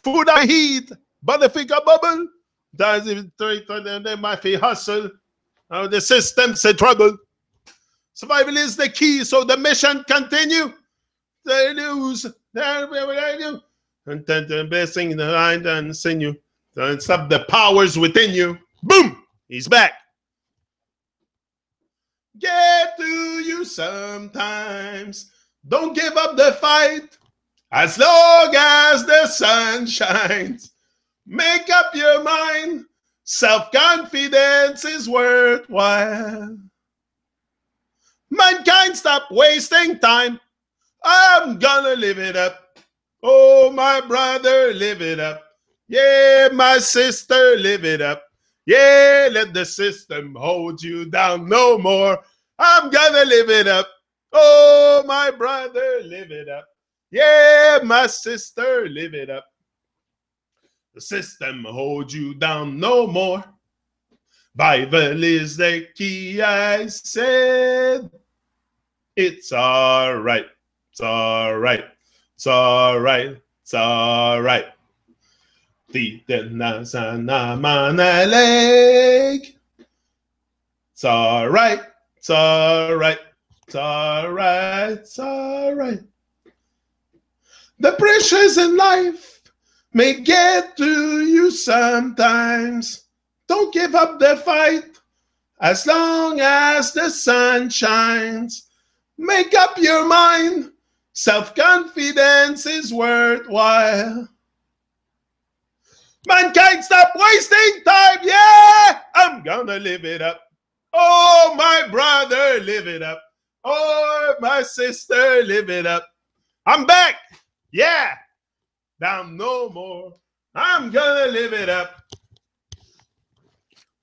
Food I eat, but if it got bubble, that's if they might be hustle. The system's in trouble. Survival is the key, so the mission continue. They lose, they do. And then the best thing that I done sing you. Don't stop the powers within you. Boom! He's back. Get to you sometimes. Don't give up the fight. As long as the sun shines. Make up your mind. Self-confidence is worthwhile. Mankind, stop wasting time. I'm gonna live it up. Oh, my brother, live it up. Yeah, my sister, live it up. Yeah, let the system hold you down no more. I'm gonna live it up. Oh, my brother, live it up. Yeah, my sister, live it up. The system holds you down no more. Bible is the key, I said. It's all right. It's all right. It's all right. It's all right. It's all right. It's all right. It's all right. It's all right. The pressures in life may get to you sometimes. Don't give up the fight as long as the sun shines. Make up your mind. Self-confidence is worthwhile. Mankind, stop wasting time. Yeah, I'm gonna live it up. Oh, my brother, live it up. Oh, my sister, live it up. I'm back. Yeah, down no more. I'm gonna live it up.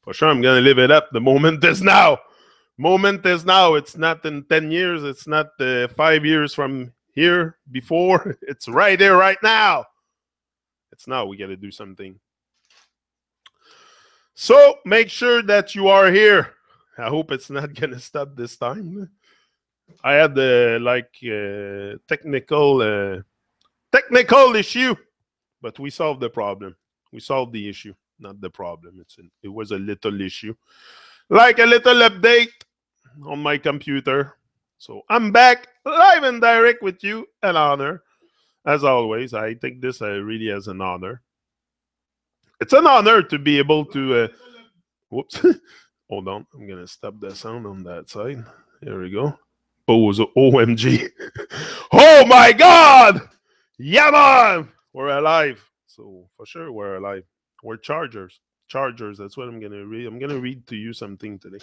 For sure, I'm gonna live it up. The moment is now. Moment is now. It's not in 10 years. It's not 5 years from here before. It's right here, right now. It's now. We got to do something. So make sure that you are here. I hope it's not going to stop this time. I had technical issue, but we solved the problem. We solved the issue, not the problem. It was a little issue. Like a little update on my computer. So I'm back live and direct with you. An honor. As always, I take this really as an honor. It's an honor to be able to... whoops. Hold on. I'm going to stop the sound on that side. There we go. Pose OMG. Oh my God! Yeah, man! We're alive. So for sure we're alive. We're chargers. Chargers. That's what I'm going to read. I'm going to read to you something today.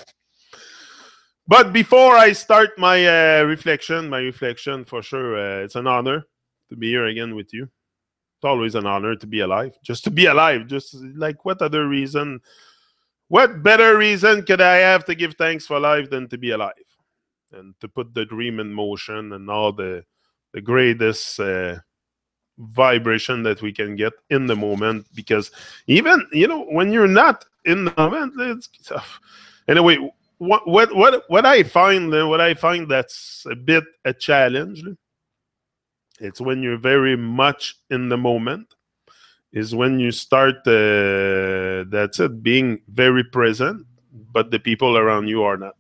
But before I start my reflection for sure, it's an honor to be here again with you. It's always an honor to be alive. Just to be alive. Just like what other reason, what better reason could I have to give thanks for life than to be alive? And to put the dream in motion and all the greatest vibration that we can get in the moment. Because even, when you're not in the moment, it's tough. Anyway, what I find that's a bit a challenge, it's when you're very much in the moment, is when you start that's it, being very present, but the people around you are not.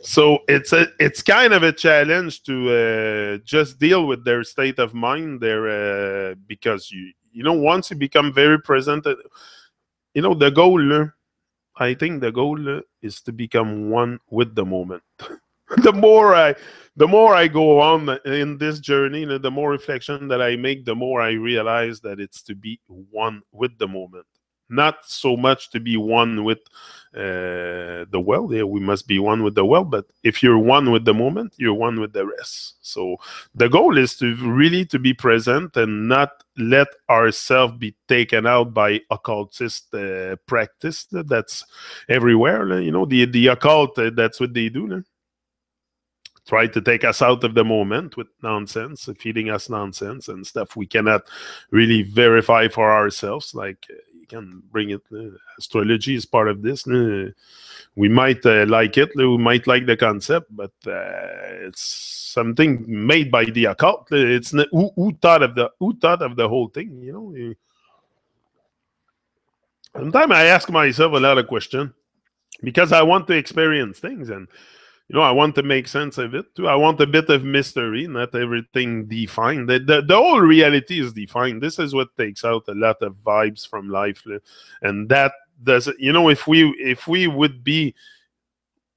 So it's kind of a challenge to just deal with their state of mind there, because once you become very present, the goal. I think the goal is to become one with the moment. the more I go on in this journey, the more reflection that I make, the more I realize that it's to be one with the moment. Not so much to be one with the world. Yeah, we must be one with the world, but if you're one with the moment, you're one with the rest. So the goal is to really to be present and not let ourselves be taken out by occultist practice that's everywhere. The occult, that's what they do. Try to take us out of the moment with nonsense, feeding us nonsense and stuff we cannot really verify for ourselves. Like, you can bring it. Astrology is part of this. We might like it, we might like the concept, but it's something made by the occult. It's not, who thought of the whole thing. Sometimes I ask myself a lot of questions because I want to experience things, and I want to make sense of it too. I want a bit of mystery, not everything defined. The whole reality is defined. This is what takes out a lot of vibes from life, and that does it. If we would be,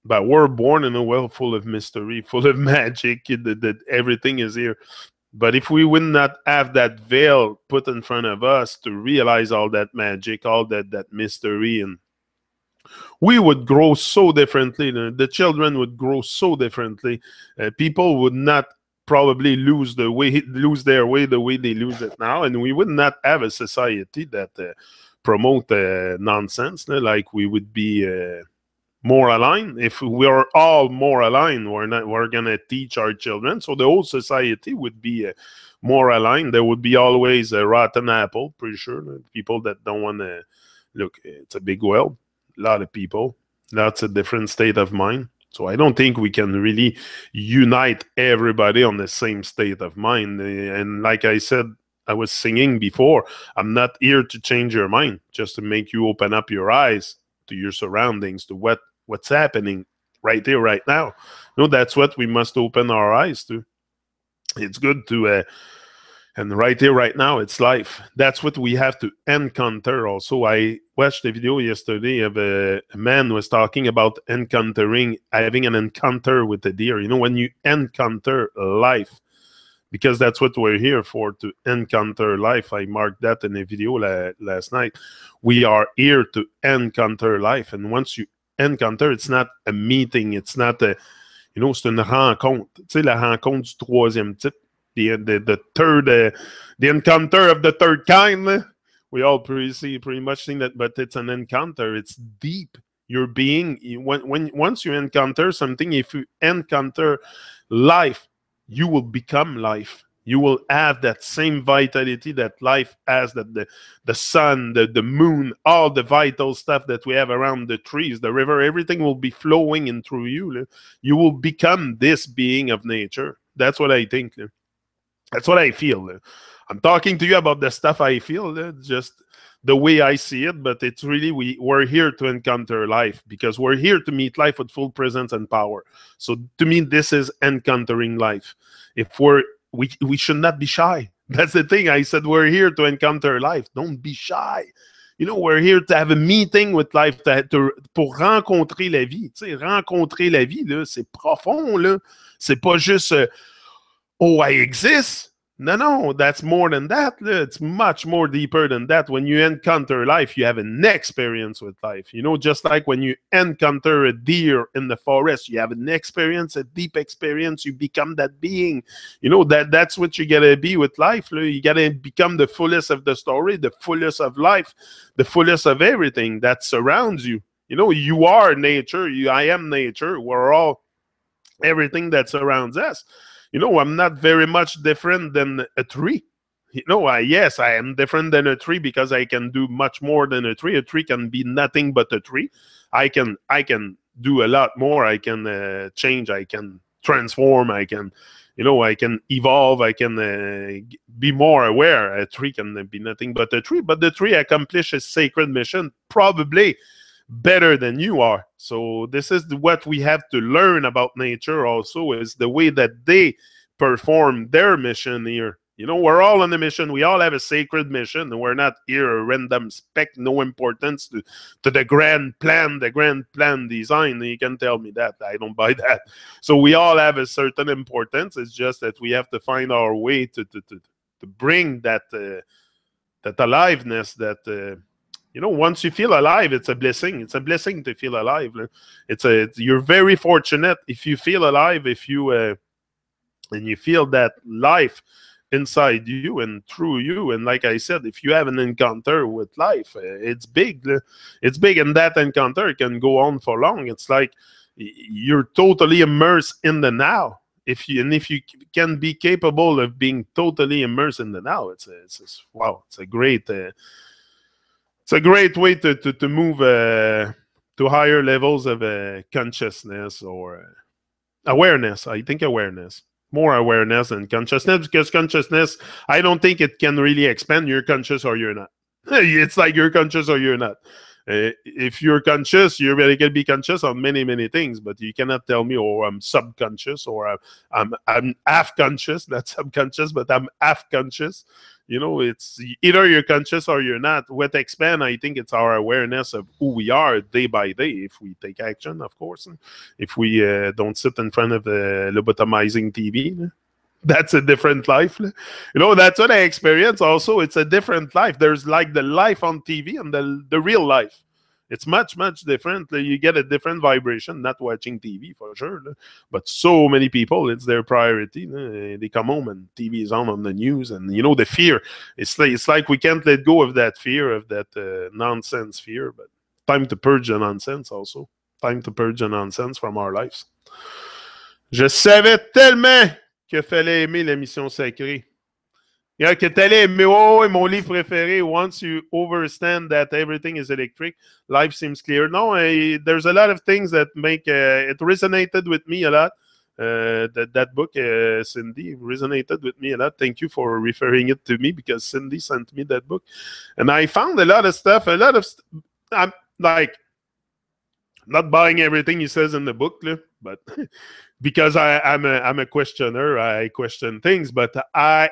but we're born in a world full of mystery, full of magic. That everything is here. But if we would not have that veil put in front of us to realize all that magic, all that mystery, and we would grow so differently. The children would grow so differently. People would not probably lose their way the way they lose it now, and we would not have a society that promote nonsense. Like we would be more aligned. If we are all more aligned, we're gonna teach our children. So the whole society would be more aligned. There would be always a rotten apple, pretty sure. People that don't want to look. It's a big world. A lot of people. That's a different state of mind. So I don't think we can really unite everybody on the same state of mind. And like I said, I was singing before, I'm not here to change your mind, just to make you open up your eyes to your surroundings, to what's happening right here, right now. No, that's what we must open our eyes to. It's good to and right here, right now, it's life. That's what we have to encounter. Also, I watched a video yesterday of a man was talking about having an encounter with a deer. When you encounter life, because that's what we're here for, to encounter life. I marked that in a video last night. We are here to encounter life. And once you encounter, it's not a meeting. It's not a, c'est une rencontre. Tu sais, la rencontre du troisième type. The third, the encounter of the third kind. We all pretty much think that, but it's an encounter. It's deep. Your being, once you encounter something, if you encounter life, you will become life. You will have that same vitality that life has, that the sun, the moon, all the vital stuff that we have around the trees, the river, everything will be flowing in through you. You will become this being of nature. That's what I think. That's what I feel. I'm talking to you about the stuff I feel, just the way I see it, but it's really, we're here to encounter life, because we're here to meet life with full presence and power. So to me, this is encountering life. If we should not be shy. That's the thing. I said, we're here to encounter life. Don't be shy. We're here to have a meeting with life, pour rencontrer la vie. Tu sais, rencontrer la vie, là, c'est profond, là. C'est pas juste... oh, I exist. No, that's more than that. It's much more deeper than that. When you encounter life, you have an experience with life. Just like when you encounter a deer in the forest, you have an experience, a deep experience. You become that being. That's what you gotta be with life. You gotta become the fullest of the story, the fullest of life, the fullest of everything that surrounds you. You are nature. I am nature. We're all everything that surrounds us. I'm not very much different than a tree. Yes, I am different than a tree because I can do much more than a tree. A tree can be nothing but a tree. I can do a lot more. I can change. I can transform. I can evolve. I can be more aware. A tree can be nothing but a tree. But the tree accomplishes sacred mission, probably better than you are. So this is what we have to learn about nature also, is the way that they perform their mission here. We're all on a mission. We all have a sacred mission. We're not here a random speck, no importance to the grand plan design. You can tell me that. I don't buy that. So we all have a certain importance. It's just that we have to find our way to bring that aliveness, that once you feel alive, it's a blessing. It's a blessing to feel alive. You're very fortunate if you feel alive, if you and you feel that life inside you and through you. And like I said, if you have an encounter with life, it's big. It's big, and that encounter can go on for long. It's like you're totally immersed in the now. If you can be capable of being totally immersed in the now, wow, it's a great. It's a great way to move to higher levels of consciousness or awareness. I think awareness. More awareness than consciousness, because consciousness, I don't think it can really expand. You're conscious or you're not. It's like you're conscious or you're not. If you're conscious, you're really going to be conscious on many, many things, but you cannot tell me, oh, I'm subconscious or I'm half conscious, not subconscious, but I'm half conscious. You know, it's either you're conscious or you're not. What expand, I think it's our awareness of who we are day by day if we take action, of course. If we don't sit in front of a lobotomizing TV, that's a different life. You know, that's what I experience also. It's a different life. There's like the life on TV and the real life. It's much, much different. You get a different vibration, not watching TV for sure. But so many people, it's their priority. They come home and TV is on the news. And, you know, the fear. It's like we can't let go of that fear, of that nonsense fear. But time to purge the nonsense also. Time to purge the nonsense from our lives. Je savais tellement qu'il fallait aimer la mission sacrée. Yeah, que t'allais aimer, oh, mon livre préféré, once you understand that everything is electric, life seems clear. No, there's a lot of things that make, it resonated with me a lot. That book, Cindy, resonated with me a lot. Thank you for referring it to me, because Cindy sent me that book. And I found a lot of stuff, I'm like, not buying everything he says in the book, but because I'm a questioner, I question things, but I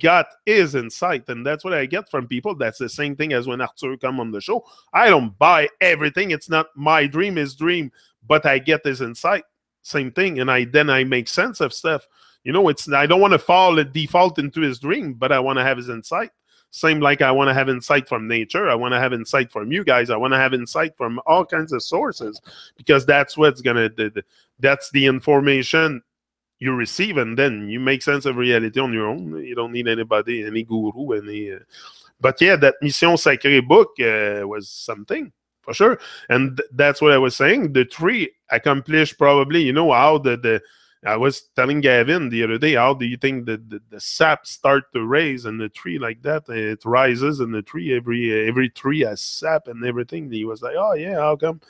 got his insight, and that's what I get from people. That's the same thing as when Arthur come on the show. I don't buy everything. It's not my dream, his dream, but I get his insight. Same thing, and then I make sense of stuff. You know, I don't want to default into his dream, but I want to have his insight. Same like I want to have insight from nature. I want to have insight from you guys. I want to have insight from all kinds of sources, because that's what's going to, that's the information you receive, and then you make sense of reality on your own. You don't need anybody, any guru, but yeah, that Mission Sacrée book was something for sure. And that's what I was saying. The tree accomplished probably, you know, how I was telling Gavin the other day, how do you think the sap start to raise in the tree like that? It rises in the tree. Every tree has sap and everything. He was like, oh, yeah, how come?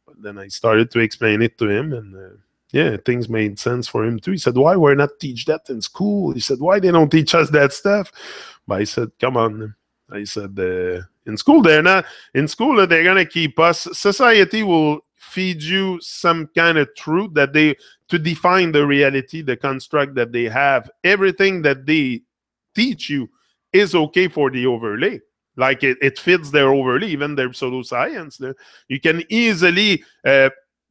But then I started to explain it to him, and yeah, things made sense for him too. He said, why we're not teach that in school? He said, why they don't teach us that stuff? But I said, come on. I said, in school, they're not. In school, they're going to keep us. Society will feed you some kind of truth to define the reality, the construct that they have. Everything that they teach you is okay for the overlay. Like it fits their overlay, even their pseudoscience. You can easily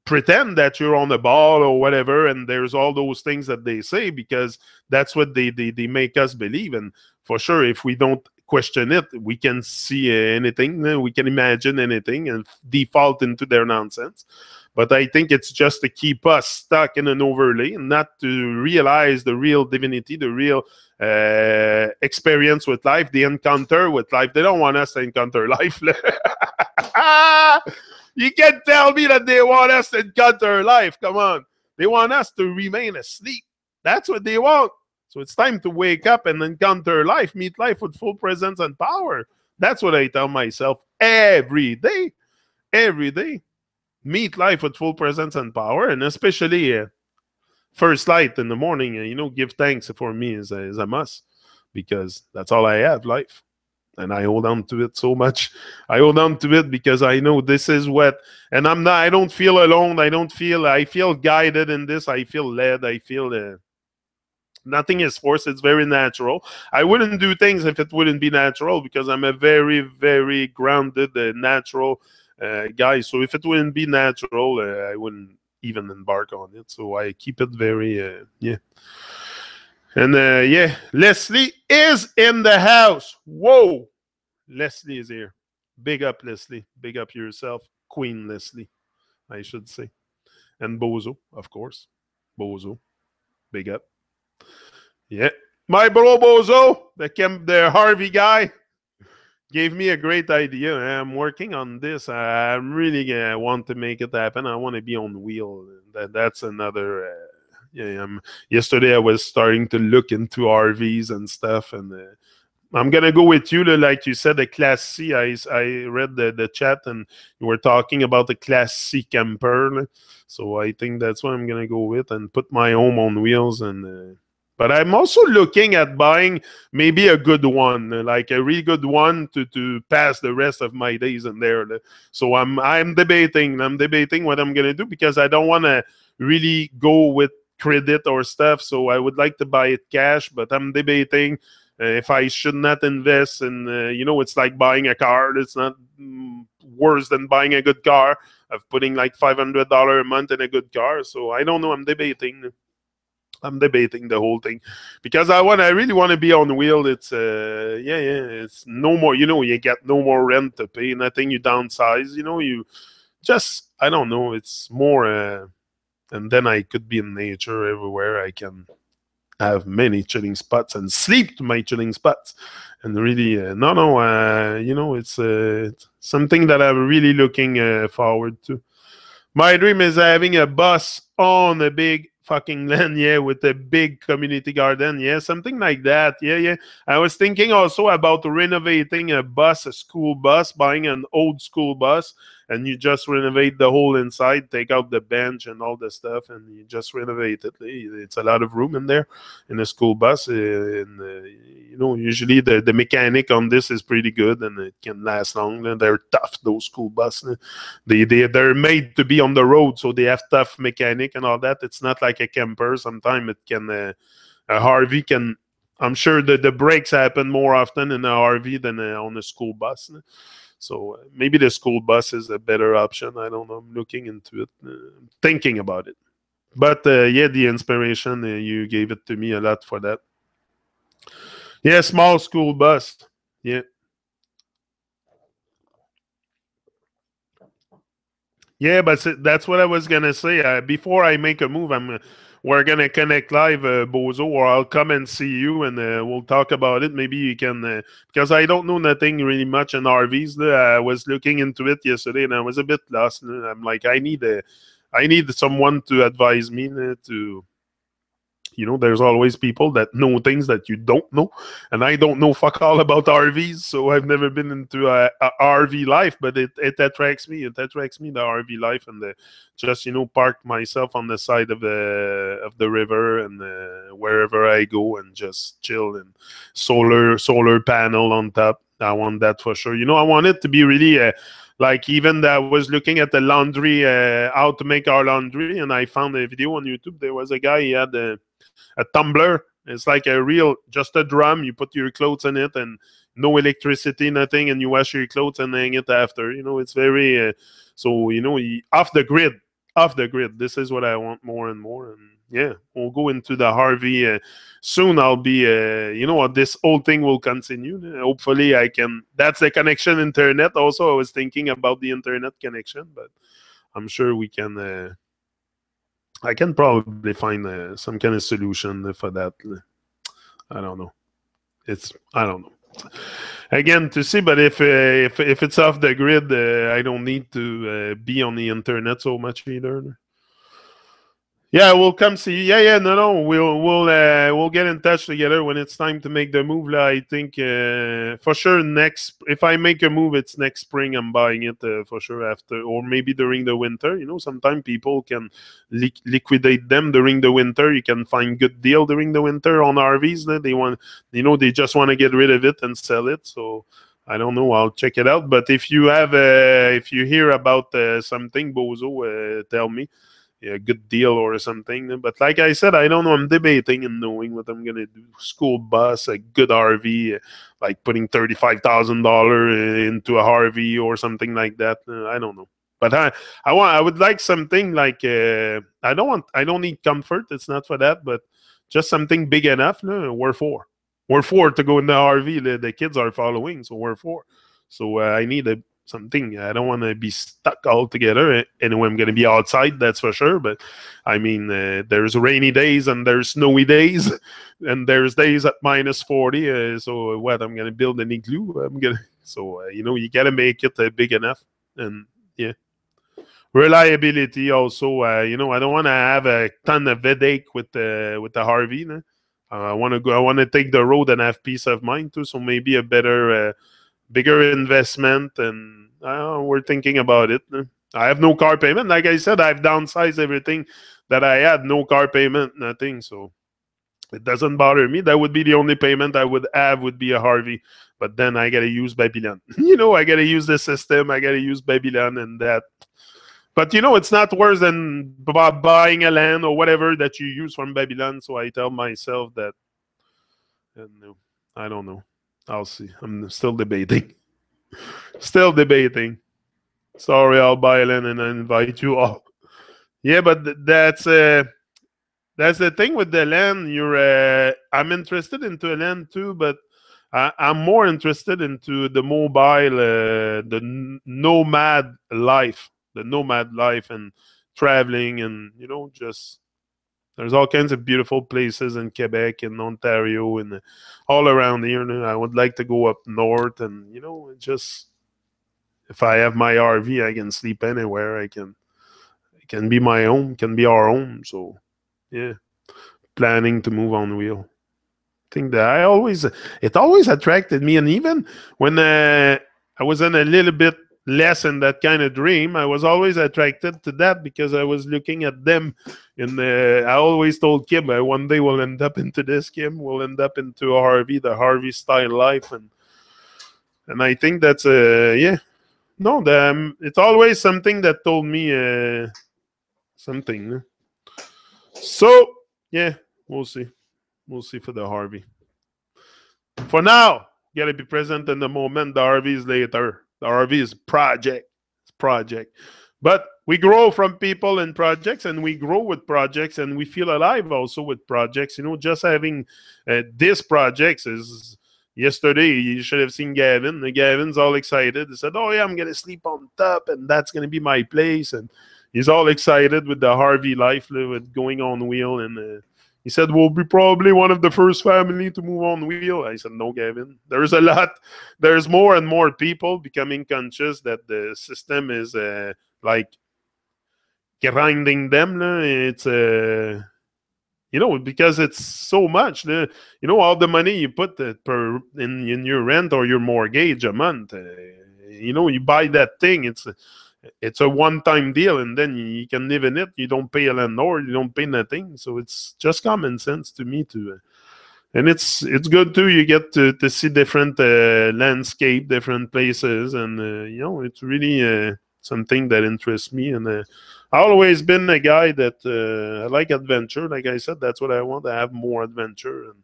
pretend that you're on the ball or whatever, and there's all those things that they say, because that's what they make us believe. And for sure, if we don't question it, we can see anything, we can imagine anything and default into their nonsense. But I think it's just to keep us stuck in an overlay and not to realize the real divinity, the real experience with life, the encounter with life. They don't want us to encounter life. You can't tell me that they want us to encounter life. Come on. They want us to remain asleep. That's what they want. So it's time to wake up and encounter life, meet life with full presence and power. That's what I tell myself every day. Every day. Meet life with full presence and power, and especially first light in the morning. You know, give thanks for me is a must, because that's all I have, life. And I hold on to it so much. I hold on to it because I know this is what, and I don't feel alone. I feel guided in this. I feel led. I feel nothing is forced. It's very natural. I wouldn't do things if it wouldn't be natural, because I'm a very, very grounded, natural guy. So if it wouldn't be natural, I wouldn't even embark on it. So I keep it very, yeah. And yeah, Leslie is in the house. Whoa. Leslie is here. Big up, Leslie. Big up yourself. Queen Leslie, I should say. And Bozo, of course. Bozo. Big up. Yeah. My bro Bozo, the Harvey guy, gave me a great idea. I'm working on this. I really want to make it happen. I want to be on the wheel. That's another. Yeah. Yesterday I was starting to look into RVs and stuff, and I'm gonna go with you. Like you said, the Class C. I read the chat and you were talking about the Class C camper. So I think that's what I'm gonna go with and put my home on wheels. And but I'm also looking at buying maybe a good one, like a really good one to pass the rest of my days in there. So I'm debating. I'm debating what I'm gonna do because I don't want to really go with credit or stuff. So I would like to buy it cash, but I'm debating if I should not invest in, it's like buying a car. It's not worse than buying a good car of putting like $500 a month in a good car. So I don't know. I'm debating. I'm debating the whole thing because I really want to be on wheel. It's it's no more. You get no more rent to pay. Nothing. You downsize. You just I don't know. It's more. And then I could be in nature everywhere. I can have many chilling spots and sleep to my chilling spots. And really, it's something that I'm really looking forward to. My dream is having a bus on a big fucking land, yeah, with a big community garden, yeah, something like that, yeah, yeah. I was thinking also about renovating a school bus, buying an old school bus, and you just renovate the whole inside, take out the bench and all the stuff, and you just renovate it. It's a lot of room in there in a school bus, and usually the mechanic on this is pretty good, and it can last long. And they're tough, those school buses. They're made to be on the road, so they have tough mechanic and all that. It's not like a camper. Sometimes it can a Harvey can. I'm sure that the brakes happen more often in a RV than on a school bus. So maybe the school bus is a better option. I don't know. I'm looking into it, thinking about it. But yeah, the inspiration you gave it to me a lot for that. Yeah, small school bus. Yeah. Yeah, but that's what I was gonna say. Before I make a move, we're gonna connect live, Bozo, or I'll come and see you, and we'll talk about it. Maybe you can, because I don't know nothing really much in RVs. I was looking into it yesterday, and I was a bit lost. I'm like, I need someone to advise me to there's always people that know things that you don't know, and I don't know fuck all about RVs, so I've never been into a RV life, but it attracts me. It attracts me, the RV life, and just park myself on the side of the river, and wherever I go, and just chill, and solar panel on top. I want that for sure. I want it to be really like, even that I was looking at the laundry, how to make our laundry, and I found a video on YouTube. There was a guy, he had a tumbler. It's like a real, just a drum. You put your clothes in it, and no electricity, nothing, and you wash your clothes and hang it after. It's very off the grid, off the grid. This is what I want more and more. And yeah, we'll go into the Harvey soon. I'll be, what, this whole thing will continue. Hopefully, I can. That's the connection internet. Also, I was thinking about the internet connection, but I'm sure we can. I can probably find some kind of solution for that. I don't know. I don't know. Again, to see, but if it's off the grid, I don't need to be on the internet so much either. Yeah, we'll come see you. Yeah, yeah, no. We'll get in touch together when it's time to make the move. I think for sure if I make a move, it's next spring. I'm buying it for sure after, or maybe during the winter. Sometimes people can liquidate them during the winter. You can find good deal during the winter on RVs. They want, they just want to get rid of it and sell it. So I don't know. I'll check it out. But if you hear about something, Bozo, tell me a good deal or something. But like I said, I don't know. I'm debating and knowing what I'm gonna do. School bus, a good RV, like putting $35,000 into a RV or something like that. I don't know. But I would like something like I don't need comfort. It's not for that, but just something big enough. No, we're four. We're four to go in the RV. The kids are following, so we're four. So I need something. I don't want to be stuck all together. Anyway, I'm going to be outside, that's for sure. But I mean, there's rainy days and there's snowy days, and there's days at -40. So what? I'm going to build an igloo. I'm gonna. So you got to make it big enough, and yeah. Reliability also. I don't want to have a ton of headache with the Harvey. No? I want to go. I want to take the road and have peace of mind too. So maybe a better, bigger investment, and we're thinking about it. I have no car payment. Like I said, I've downsized everything that I had. No car payment, nothing. So it doesn't bother me. That would be the only payment I would have would be a Harvey. But then I gotta use Babylon. I gotta use the system. I gotta use Babylon and that. But it's not worse than buying a land or whatever that you use from Babylon. So I tell myself that, I don't know. I'll see. I'm still debating. Still debating. Sorry, I'll buy land and I invite you all. Yeah, but that's the thing with the land. I'm interested into a land too, but I'm more interested into the mobile, the nomad life, and traveling, and just there's all kinds of beautiful places in Quebec and Ontario and all around here. And I would like to go up north, and just if I have my RV, I can sleep anywhere. It can be my home, can be our home. So yeah, planning to move on wheel. Think that it always attracted me, and even when I was in a little bit less in that kind of dream, I was always attracted to that because I was looking at them. And I always told Kim, one day we'll end up into this. Kim, we'll end up into a Harvey, the Harvey style life, and I think that's yeah. No, it's always something that told me something. So yeah, we'll see. We'll see for the Harvey. For now, you gotta be present in the moment. The RV is later. The RV is project. It's project. But we grow from people and projects, and we grow with projects, and we feel alive also with projects. Just having this projects is. Yesterday, you should have seen Gavin. Gavin's all excited. He said, "Oh yeah, I'm gonna sleep on top, and that's gonna be my place." And he's all excited with the Harvey life, with going on wheel, and he said, "We'll be probably one of the first family to move on wheel." I said, "No, Gavin. There's a lot. There's more and more people becoming conscious that the system is like grinding them. It's because it's so much. All the money you put in your rent or your mortgage a month. You buy that thing. It's a one-time deal, and then you can live in it. You don't pay a landlord. You don't pay nothing. So it's just common sense to me too. And it's good too. You get to see different landscape, different places, and it's really something that interests me. And I've always been a guy that I like adventure. Like I said, that's what I want. I have more adventure, and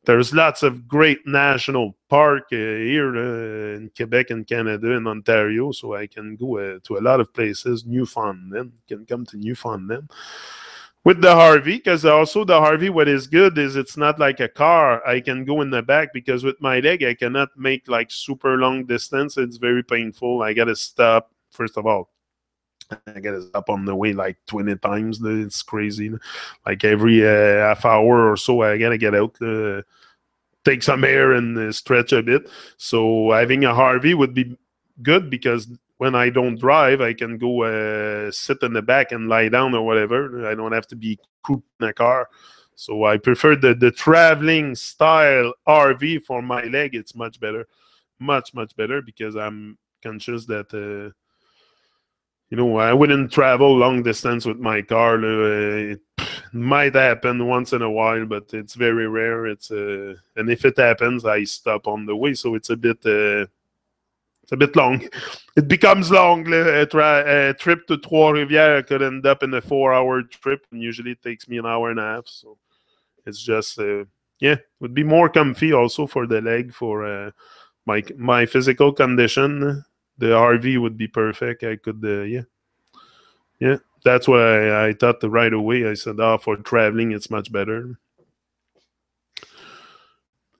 there's lots of great national park here in Quebec and Canada and Ontario, so I can go to a lot of places. Newfoundland, can come to Newfoundland with the Harvey, because also the Harvey, what is good is it's not like a car. I can go in the back, because with my leg, I cannot make like super long distance. It's very painful. I got to stop, first of all. I gotta stop on the way like 20 times. It's crazy. Like every half hour or so, I gotta get out, take some air, and stretch a bit. So having a Harvey would be good, because when I don't drive, I can go sit in the back and lie down or whatever. I don't have to be cooped in a car. So I prefer the traveling style RV for my leg. It's much better, much better, because I'm conscious that. I wouldn't travel long distance with my car. It might happen once in a while, but it's very rare. And if it happens, I stop on the way, so it's a bit long. It becomes long. A trip to Trois-Rivières could end up in a 4-hour trip, and usually it takes me an hour and a half. So it's just it would be more comfy also for the leg, for my physical condition. The RV would be perfect. I could, yeah. That's why I thought right away. I said, for traveling, it's much better.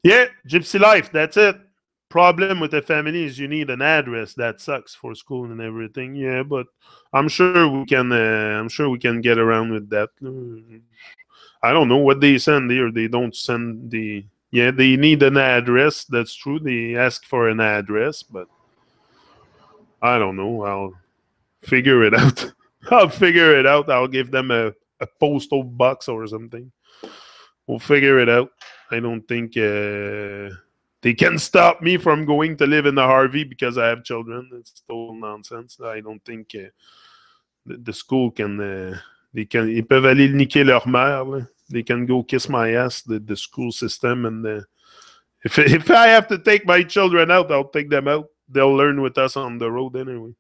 Yeah, gypsy life. That's it. Problem with the family is you need an address. That sucks for school and everything. Yeah, but I'm sure we can. I'm sure we can get around with that. I don't know what they send here. They don't send the. Yeah, they need an address. That's true. They ask for an address, but I don't know. I'll figure it out. I'll figure it out. I'll give them a postal box or something. We'll figure it out. I don't think they can stop me from going to live in the RV because I have children. It's total nonsense. I don't think the school can. Ils peuvent aller niquer leur mère. Là. They can go kiss my ass. The school system and if I have to take my children out, I'll take them out. They'll learn with us on the road anyway,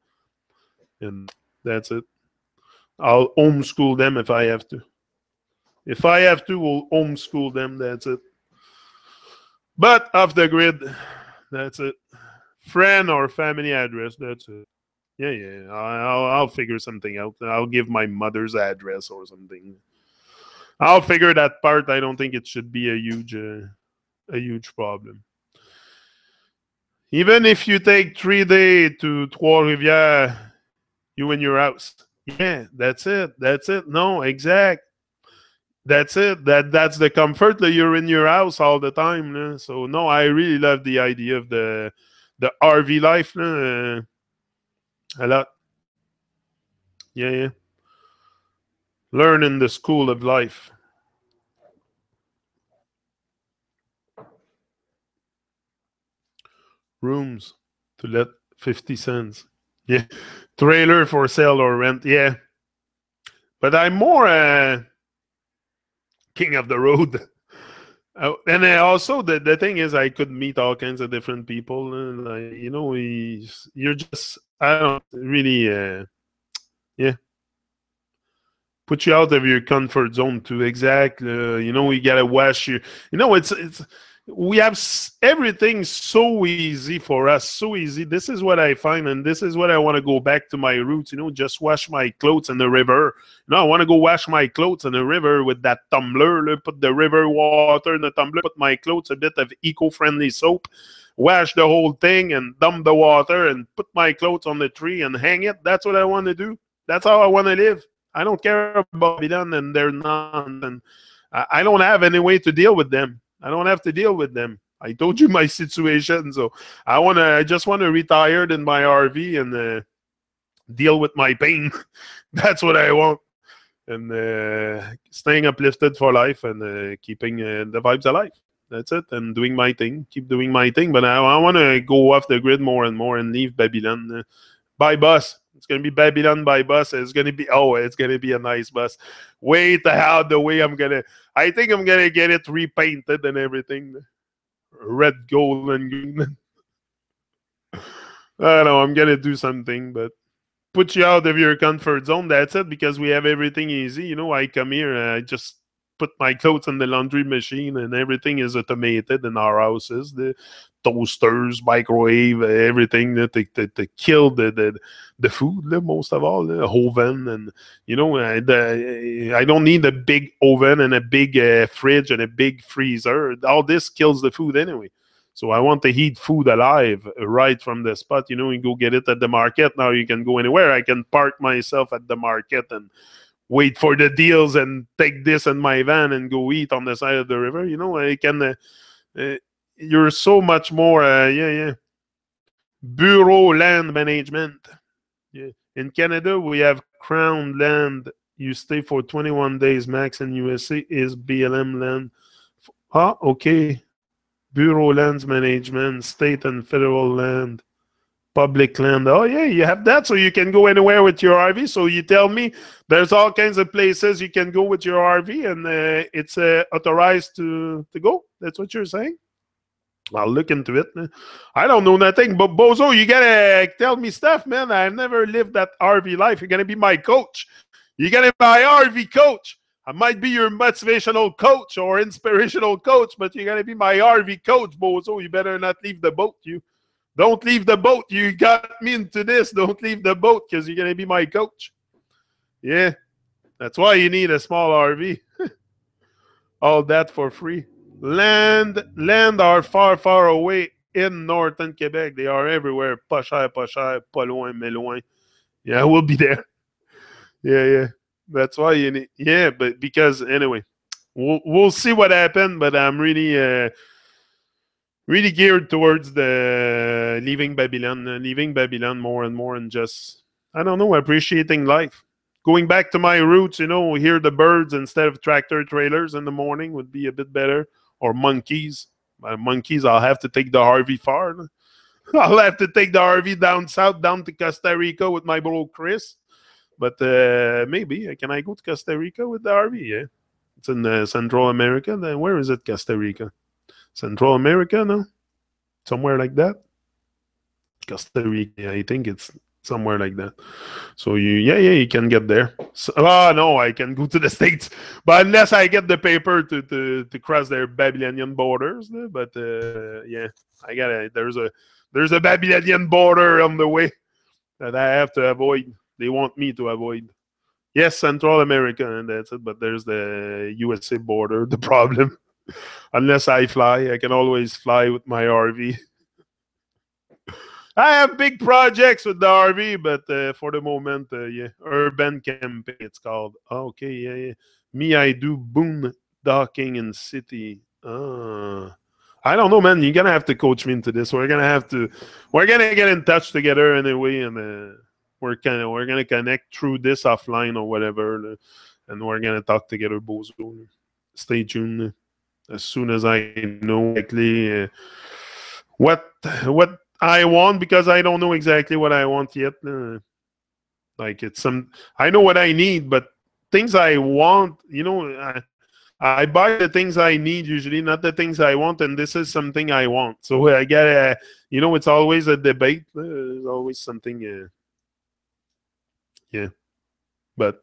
and that's it. I'll homeschool them if I have to. If I have to, we'll homeschool them. That's it. But off the grid, that's it. Friend or family address, that's it. Yeah, yeah. I'll figure something out. I'll give my mother's address or something. I'll figure that part. I don't think it should be a huge problem. Even if you take 3 days to Trois-Rivières, you in your house. Yeah, that's it. That's it. No, exact. That's it. That's the comfort that you're in your house all the time. Né? So no, I really love the idea of the RV life. Né? A lot. Yeah, yeah. Learn in the school of life. Rooms to let 50 cents. Yeah. Trailer for sale or rent. Yeah. But I'm more king of the road. And also the thing is, I could meet all kinds of different people. Like you're just I don't really yeah put you out of your comfort zone to exactly. You gotta wash your. It's we have everything so easy for us, so easy. This is what I find, and this is what I want to go back to my roots. Just wash my clothes in the river. I want to go wash my clothes in the river with that tumbler. Put the river water in the tumbler. Put my clothes a bit of eco-friendly soap. Wash the whole thing and dump the water and put my clothes on the tree and hang it. That's what I want to do. That's how I want to live. I don't care about Babylon and their nonsense. I don't have any way to deal with them. I don't have to deal with them. I told you my situation, so I just want to retire in my RV and deal with my pain. That's what I want, and staying uplifted for life and keeping the vibes alive. That's it, and doing my thing. Keep doing my thing, but I want to go off the grid more and more and leave Babylon by bus. It's gonna be Babylon by bus. It's gonna be a nice bus. Wait out the way I think I'm gonna get it repainted and everything. Red, gold, and green. I don't know, I'm gonna do something, but put you out of your comfort zone. That's it, because we have everything easy. I come here, I just put my clothes in the laundry machine, and everything is automated in our houses. The toasters, microwave, everything to kill the food, most of all, the oven. And, I don't need a big oven and a big fridge and a big freezer. All this kills the food anyway. So I want to heat food alive right from the spot. You go get it at the market. Now you can go anywhere. I can park myself at the market and wait for the deals and take this in my van and go eat on the side of the river. I can. You're so much more. Yeah. Bureau land management. Yeah. In Canada, we have crown land. You stay for 21 days max in USA is BLM land. Okay. Bureau lands management, state and federal land. Public land. Oh, yeah, you have that, so you can go anywhere with your RV. So you tell me there's all kinds of places you can go with your RV, and it's authorized to go. That's what you're saying? I'll look into it. I don't know nothing, but Bozo, you gotta tell me stuff, man. I've never lived that RV life. You're gonna be my coach. You're gonna be my RV coach. I might be your motivational coach or inspirational coach, but you're gonna be my RV coach, Bozo. You better not leave the boat, you. Don't leave the boat. You got me into this. Don't leave the boat, because you're going to be my coach. Yeah. That's why you need a small RV. All that for free. Land are far, far away in northern Quebec. They are everywhere. Pas cher, pas loin, mais loin. Yeah, we'll be there. Yeah. That's why you need. Yeah, but because, anyway, we'll see what happens, but I'm really geared towards the leaving Babylon more and more, and just, I don't know, appreciating life, Going back to my roots, hear the birds instead of tractor trailers in the morning would be a bit better. Or monkeys. Monkeys, I'll have to take the RV far. I'll have to take the RV down south, down to Costa Rica with my bro Chris. But maybe, can I go to Costa Rica with the RV? Yeah. It's in Central America. Then where is it, Costa Rica? Central America, no? Somewhere like that? Costa Rica, I think it's somewhere like that. So you can get there. So, no, I can go to the States, but unless I get the paper to cross their Babylonian borders. But yeah, I gotta. There's a Babylonian border on the way that I have to avoid. They want me to avoid. Yes, Central America, and that's it. But there's the USA border. The problem, unless I fly, I can always fly with my RV. I have big projects with the RV, but for the moment, yeah, urban camping. It's called. Okay, yeah. Me, I do boondocking in city. I don't know, man. You're gonna have to coach me into this. We're gonna get in touch together anyway, and we're gonna connect through this offline or whatever, and we're gonna talk together, Bozo. Stay tuned. As soon as I know exactly what I want, because I don't know exactly what I want yet. Like I know what I need, but things I want, I buy the things I need usually, not the things I want, and this is something I want. So I gotta, it's always a debate. There's always something, yeah, but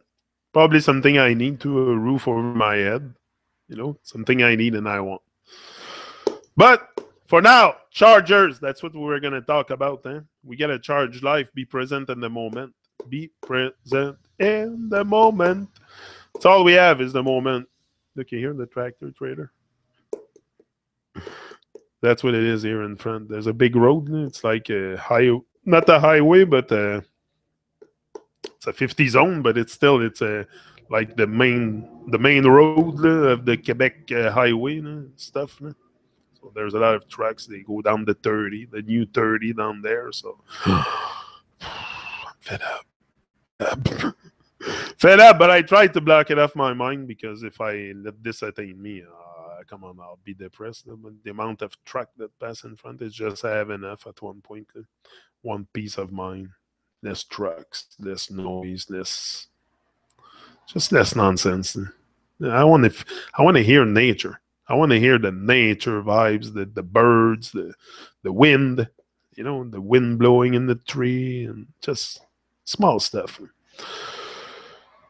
probably something I need to a roof over my head. Something I need and I want. But for now, chargers. That's what we're going to talk about. We got to charge life. Be present in the moment. Be present in the moment. That's all we have is the moment. Look, you hear the tractor trailer? That's what it is here in front. There's a big road. It's like a not a highway, but it's a 50 zone, but it's like the main road of the Quebec highway stuff. So there's a lot of trucks. They go down the 30, the new 30 down there. So I'm fed up. Fed up, but I tried to block it off my mind, because if I let this attain me, come on, I'll be depressed. The amount of truck that pass in front is just I have enough at one point. One peace of mind. Less trucks, less noise, less nonsense. I want to hear nature. I want to hear the nature vibes, the birds, the wind, the wind blowing in the tree, and just small stuff.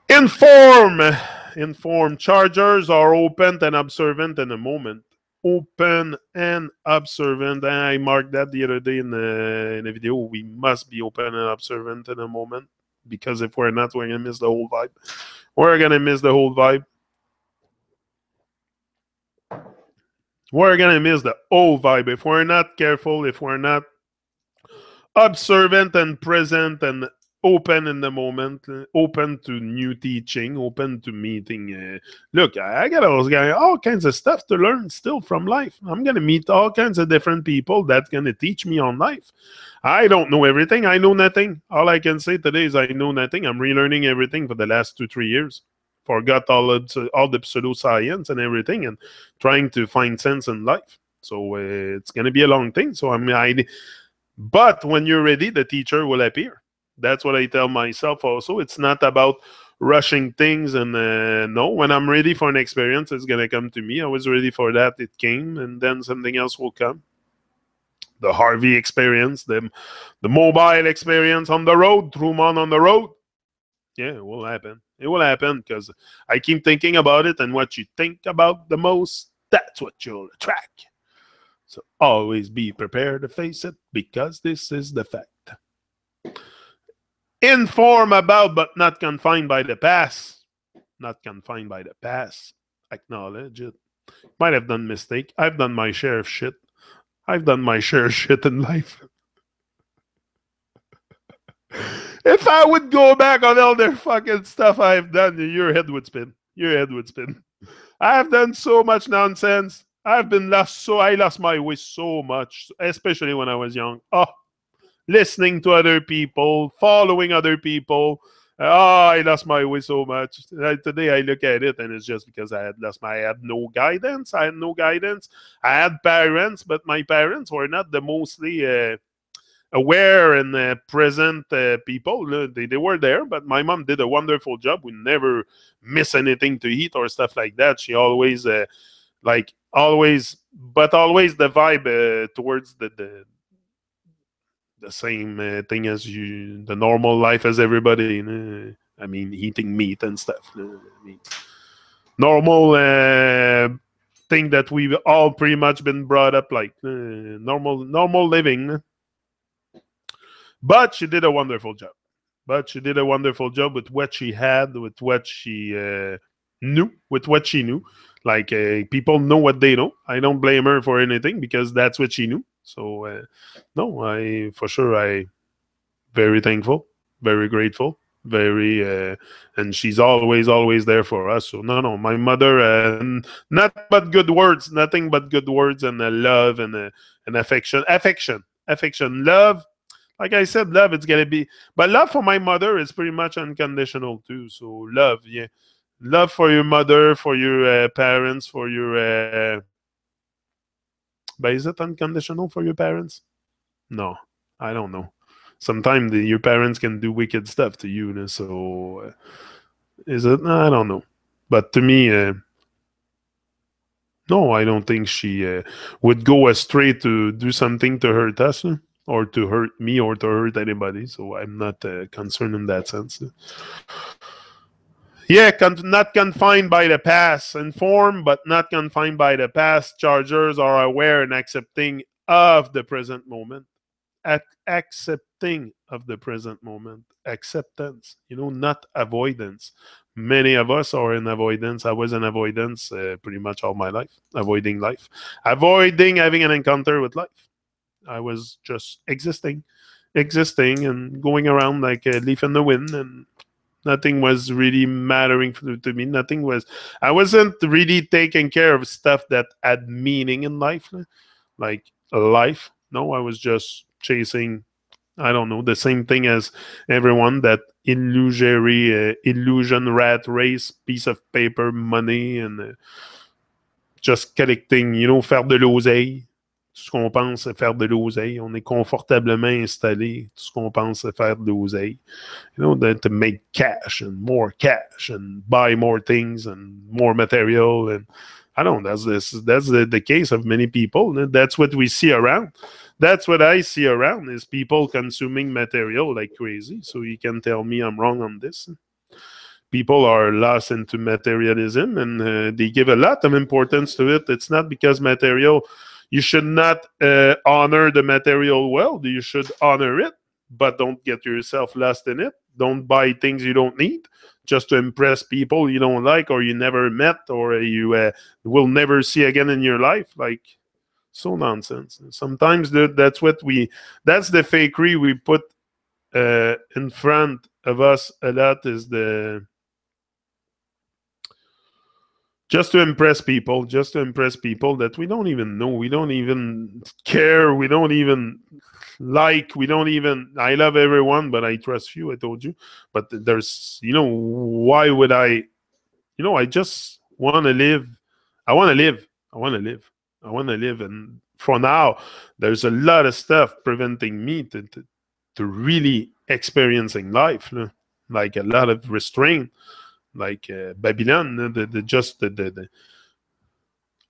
Inform. Chargers are open and observant in a moment. Open and observant. I marked that the other day in a video. We must be open and observant in a moment, because if we're not, we're going to miss the whole vibe. We're going to miss the whole vibe. We're going to miss the whole vibe if we're not careful, if we're not observant and present and open in the moment, open to new teaching, open to meeting. Look, I got all kinds of stuff to learn still from life. I'm going to meet all kinds of different people that's going to teach me on life. I don't know everything. I know nothing. All I can say today is I know nothing. I'm relearning everything for the last 2-3 years. Forgot all the pseudoscience and everything, and trying to find sense in life. So it's going to be a long thing. So but when you're ready, the teacher will appear. That's what I tell myself also. It's not about rushing things. And no, when I'm ready for an experience, it's going to come to me. I was ready for that. It came, and then something else will come. The Harvey experience, the mobile experience on the road, Truman on the road. Yeah, it will happen. It will happen, because I keep thinking about it, and what you think about the most, that's what you'll attract. So always be prepared to face it, because this is the fact. Inform about, but not confined by the past. Not confined by the past. Acknowledge it. Might have done mistake. I've done my share of shit. I've done my share of shit in life. If I would go back on all the fucking stuff I've done, your head would spin. Your head would spin. I've done so much nonsense. I lost my way so much, especially when I was young. Listening to other people, following other people, Oh, I lost my way so much. Today I look at it and it's just because I had no guidance. I had no guidance. I had parents, but my parents were not the mostly aware and present people. They were there, but my mom did a wonderful job. We never miss anything to eat or stuff like that. She always always the vibe towards the same thing as you, the normal life as everybody. I mean, eating meat and stuff. I mean, normal thing that we've all pretty much been brought up like normal living. But she did a wonderful job. But she did a wonderful job with what she had, with what she knew, with what she knew. Like people know what they know. I don't blame her for anything because that's what she knew. So no, I for sure I very thankful, very grateful, very and she's always there for us. So no, my mother nothing but good words, nothing but good words and love and affection, love. Like I said, love, it's gonna be, but love for my mother is pretty much unconditional too. So love, yeah, love for your mother, for your parents, for your. But is it unconditional for your parents? No, I don't know. Sometimes your parents can do wicked stuff to you. So is it? I don't know. But to me, no, I don't think she would go astray to do something to hurt us, or to hurt me, or to hurt anybody. So I'm not concerned in that sense. Yeah, not confined by the past. Informed, but not confined by the past. Chargers are aware and accepting of the present moment. Accepting of the present moment. Acceptance, not avoidance. Many of us are in avoidance. I was in avoidance pretty much all my life, avoiding life, avoiding having an encounter with life. I was just existing and going around like a leaf in the wind, and nothing was really mattering to me. I wasn't really taking care of stuff that had meaning in life, like life. No, I was just chasing, I don't know, the same thing as everyone, that illusion rat race, piece of paper, money, and just collecting, faire de l'oseille. Tout ce qu'on pense, c'est faire de l'oseille. On est confortablement installé. Tout ce qu'on pense, c'est faire de l'oseille. To make cash and buy more things and more material. And I don't know, that's the case of many people. That's what we see around. That's what I see around, is people consuming material like crazy. So you can tell me I'm wrong on this. People are lost into materialism, and they give a lot of importance to it. It's not because material, you should not honor the material world. You should honor it, but don't get yourself lost in it. Don't buy things you don't need just to impress people you don't like, or you never met, or you will never see again in your life. Like, so nonsense. Sometimes that's the fakery we put in front of us a lot, is the just to impress people that we don't even know, we don't even care, we don't even like, we don't even. I love everyone, but I trust few. I told you, but there's, why would I? I just want to live. I want to live. I want to live. I want to live, and for now, there's a lot of stuff preventing me to really experiencing life, like a lot of restraint, like Babylon, the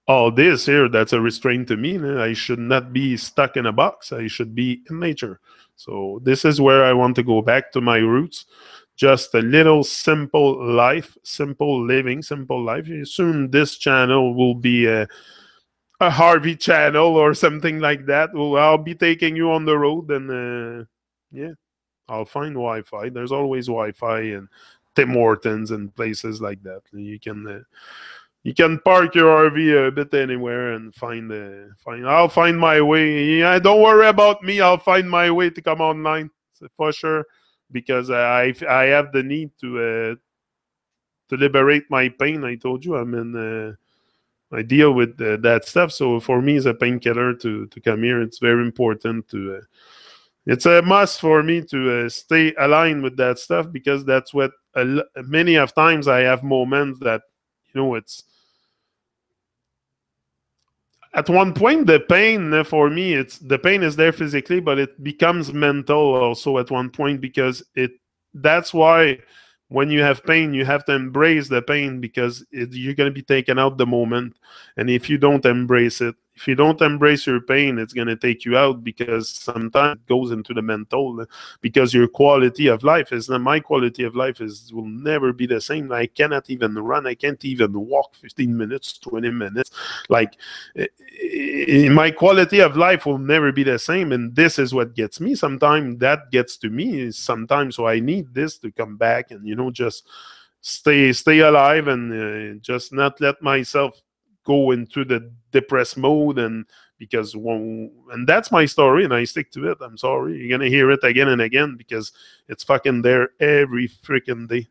all this here, that's a restraint to me. I should not be stuck in a box. I should be in nature. So this is where I want to go back to my roots. Just a little simple life, simple living, simple life. Soon this channel will be a Harvey channel or something like that. Well, I'll be taking you on the road, and yeah, I'll find Wi-Fi. There's always Wi-Fi and Tim Hortons and places like that. You can park your RV a bit anywhere and find. I'll find my way. Yeah, don't worry about me. I'll find my way to come online, for sure, because I have the need to liberate my pain. I told you I'm in. I deal with that stuff. So for me, it's a painkiller to come here. It's very important to It's a must for me to stay aligned with that stuff, because that's what many of times I have moments that, it's at one point the pain, for me, it's the pain is there physically, but it becomes mental also at one point, because that's why when you have pain you have to embrace the pain, because you're going to be taken out the moment. And if you don't embrace it, if you don't embrace your pain, it's going to take you out, because sometimes it goes into the mental, because your quality of life is my quality of life is will never be the same. I cannot even run, I can't even walk 15 minutes, 20 minutes, like my quality of life will never be the same. And this is what gets me sometimes, that gets to me sometimes. So I need this to come back and just stay alive, and just not let myself go into the depressed mode. And because and that's my story, and I stick to it. I'm sorry, you're gonna hear it again and again, because it's fucking there every freaking day.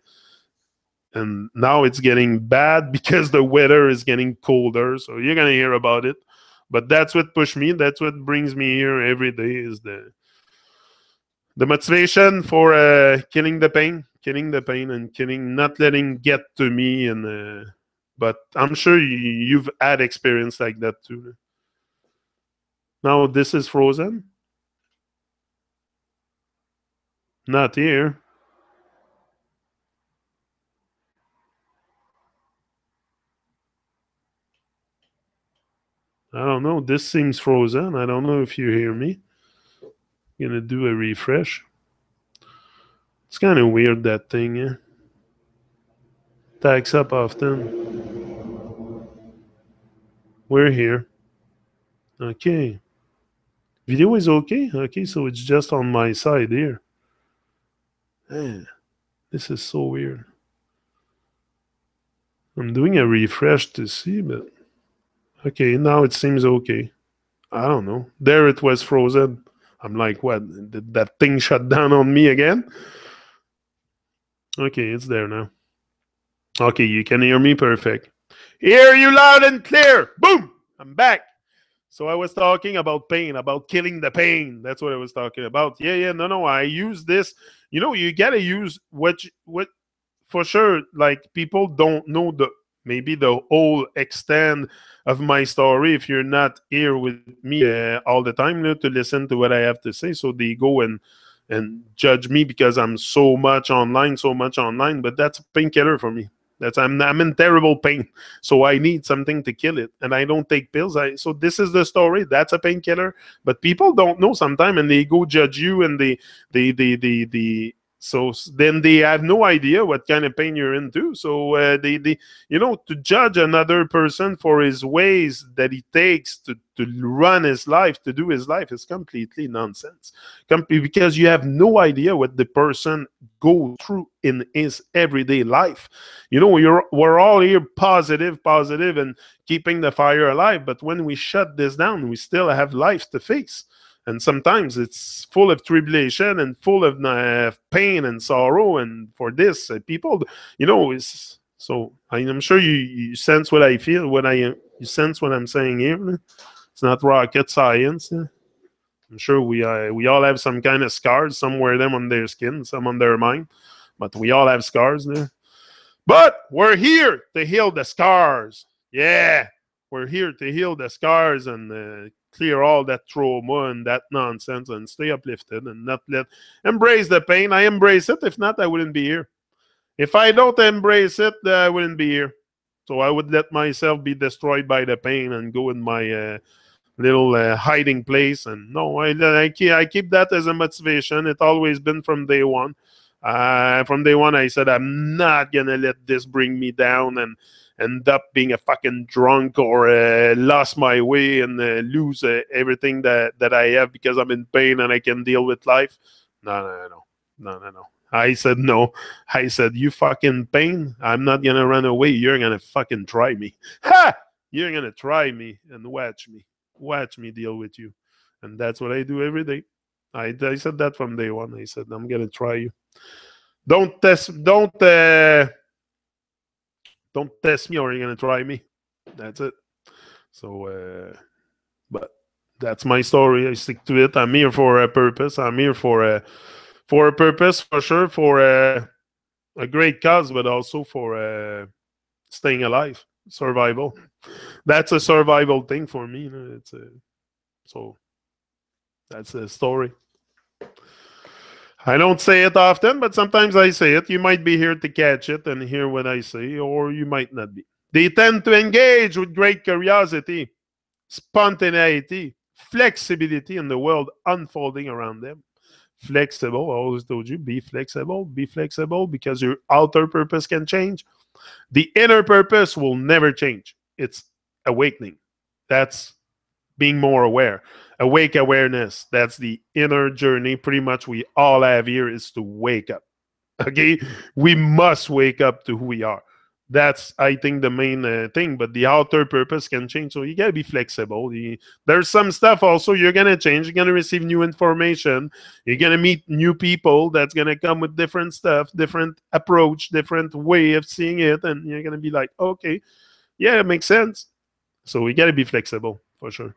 And now it's getting bad because the weather is getting colder, so you're gonna hear about it. But that's what pushed me, that's what brings me here every day, is the motivation for killing the pain, and not letting get to me. And but I'm sure you've had experience like that too. Now this is frozen, not here. I don't know, this seems frozen. I don't know if you hear me. Gonna do a refresh. It's kind of weird, that thing, yeah. Tags up often. We're here. Okay. Video is okay? Okay, so it's just on my side here. Man, this is so weird. I'm doing a refresh to see, but okay, now it seems okay. I don't know. There it was frozen. I'm like, what? Did that thing shut down on me again? Okay, it's there now. Okay, you can hear me perfect. Hear you loud and clear. Boom! I'm back. So I was talking about pain, about killing the pain. That's what I was talking about. Yeah, yeah, no. I use this. You gotta use what for sure. Like, people don't know maybe the whole extent of my story if you're not here with me all the time, to listen to what I have to say. So they go and judge me because I'm so much online. But that's a painkiller for me. I'm in terrible pain, so I need something to kill it, and I don't take pills. So this is the story. That's a painkiller, but people don't know sometimes, and they go judge you, and so then they have no idea what kind of pain you're into. So to judge another person for his ways that he takes to run his life, to do his life, is completely nonsense. Because you have no idea what the person go through in his everyday life. We're all here positive, and keeping the fire alive. But when we shut this down, we still have life to face. And sometimes it's full of tribulation and full of pain and sorrow. And for this, people, is so. I'm sure you sense what I feel when you sense what I'm saying here. It's not rocket science. I'm sure we all have some kind of scars, somewhere them on their skin, some on their mind, but we all have scars there. But we're here to heal the scars. Yeah, we're here to heal the scars and clear all that trauma and that nonsense, and stay uplifted and not embrace the pain. I embrace it. If not, I wouldn't be here. If I don't embrace it, I wouldn't be here. So I would let myself be destroyed by the pain and go in my little hiding place. And no, I keep that as a motivation. It always been from day one. From day one, I said I'm not gonna let this bring me down and end up being a fucking drunk, or lost my way and lose everything that I have because I'm in pain and I can deal with life. No. I said no. I said, you fucking pain. I'm not gonna run away. You're gonna fucking try me. Ha! You're gonna try me and watch me deal with you. And that's what I do every day. I said that from day one. I said, I'm gonna try you. Don't test me, or you're gonna try me. That's it. So but That's my story. I stick to it. I'm here for a purpose. I'm here for a purpose, for sure, for a great cause, but also for staying alive, survival. That's a survival thing for me. It's a, so that's a story. I don't say it often, but sometimes I say it. You might be here to catch it and hear what I say, or you might not be. They tend to engage with great curiosity, spontaneity, flexibility in the world unfolding around them. Flexible, I always told you, be flexible because your outer purpose can change. The inner purpose will never change. It's awakening. That's being more aware. Awake awareness. That's the inner journey. Pretty much we all have here is to wake up. Okay? We must wake up to who we are. That's, I think, the main thing. But the outer purpose can change. So you got to be flexible. There's some stuff also you're going to change. You're going to receive new information. You're going to meet new people that's going to come with different stuff, different approach, different way of seeing it. And you're going to be like, okay, yeah, it makes sense. So we got to be flexible for sure.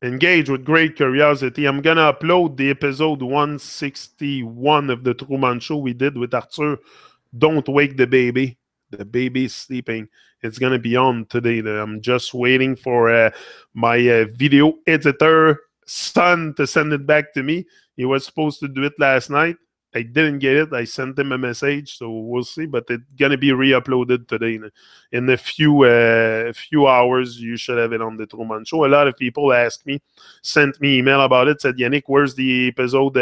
Engage with great curiosity. I'm going to upload the episode 161 of the Truman Show we did with Arthur. Don't wake the baby. The baby is sleeping. It's going to be on today. I'm just waiting for my video editor son to send it back to me. He was supposed to do it last night. I didn't get it. I sent him a message, so we'll see. But it's gonna be re-uploaded today. In a few hours, you should have it on the Truman Show. A lot of people asked me, sent me email about it. Said, Yannick, where's the episode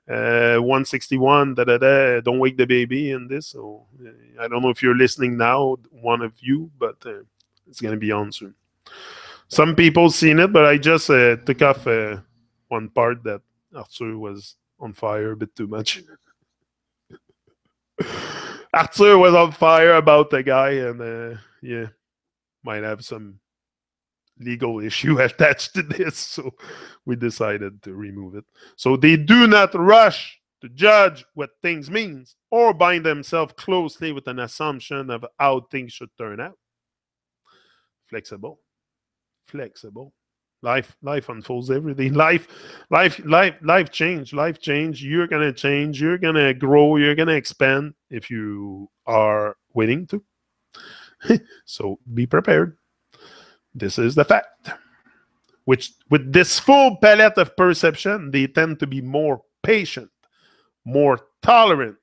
161? Da da da. Don't wake the baby in this. So I don't know if you're listening now, one of you, but it's gonna be on soon. Some people seen it, but I just took off one part that Arthur was on fire a bit too much. Arthur was on fire about the guy, and yeah, might have some legal issue attached to this, so we decided to remove it. So they do not rush to judge what things means or bind themselves closely with an assumption of how things should turn out. Flexible. Life unfolds everything. Life change. Life change. You're gonna change. You're gonna grow. You're gonna expand if you are willing to. So be prepared. This is the fact. Which with this full palette of perception, they tend to be more patient, more tolerant,